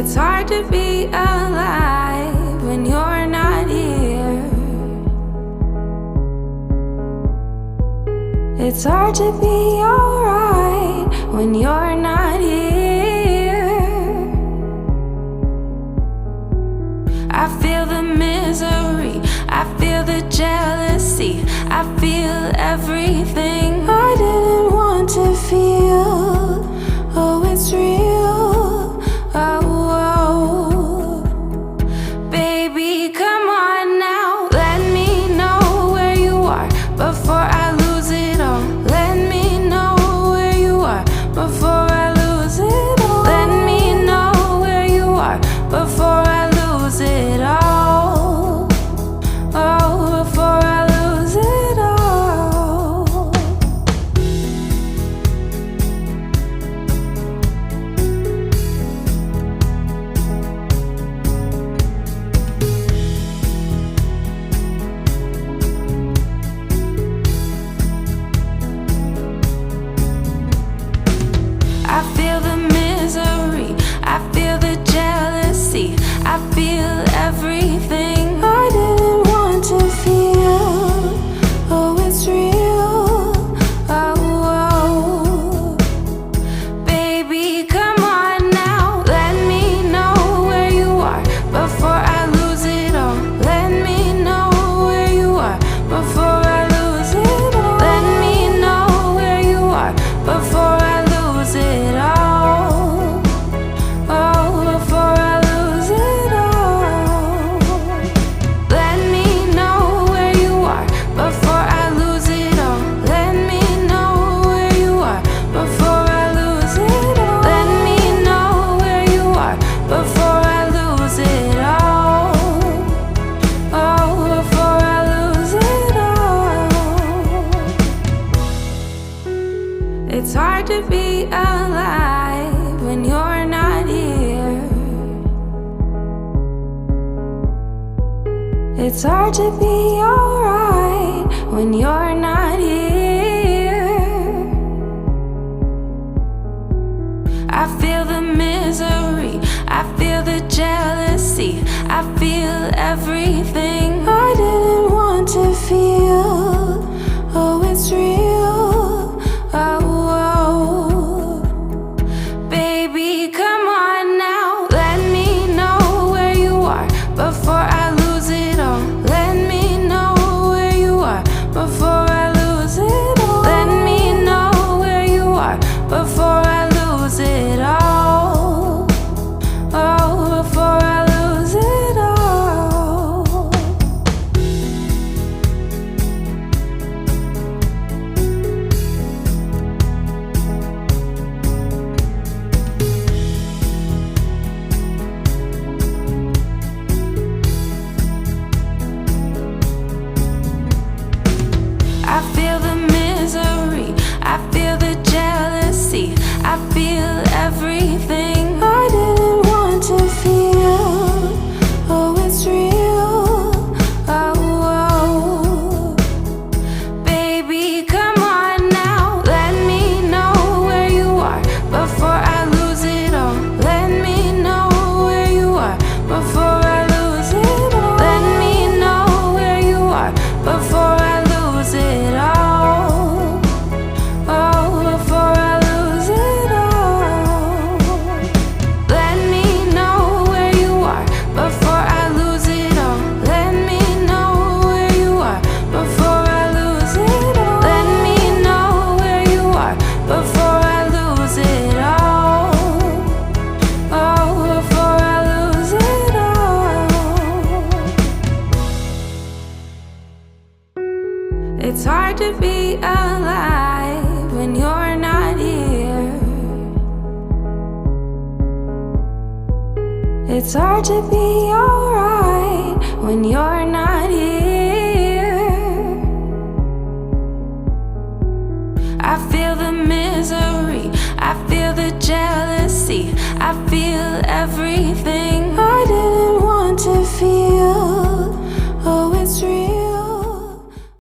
It's hard to be alive when you're not here. It's hard to be alright when you're not here. I feel the misery, I feel the jealousy, I feel everything I didn't want to feel. Oh, it's real. Oh, baby, come on now. Let me know where you are before I lose it all. Let me know where you are before I lose it all. Let me know where you are before I lose it all. Oh, before I lose it all. I feel the misery, I feel the jealousy, I feel everything I didn't want to feel. Oh, it's real. Oh, baby, come on now. Let me know where you are before I lose it all. Let me know where you are before I lose it all. Let me know where you are before I lose it all. Oh, before I lose it all. Let me know where you are before I lose it all. Let me know where you are before I lose it all. Let me know where you are before I lose it all. Oh, before I lose it all. It's hard to be alive when you're not here. It's hard to be alright when you're not here. I feel the misery, I feel the jealousy, I feel everything I didn't want to feel. Oh, it's real. Oh, baby, come on now. Let me know where you are before I lose it all. Let me know where you are before I lose it all. Let me know where you are before I lose it all. Oh, before I lose it all. I feel the misery, I feel the jealousy, I feel everything I didn't want to feel. Oh, it's real. Oh, baby, come on now. Let me know where you are before I lose it all. Let me know where you are before I lose it all. Let me know where you are before I lose it all. Oh, before I lose it all. Let me know where you are before I lose it all. Let me know where you are before I lose it all. Let me know where you are before I lose it all. Oh, before I lose it all. It's hard to be alive when you're not here. It's hard to be alright when you're not here. I feel the misery, I feel the jealousy, I feel everything I didn't want to feel.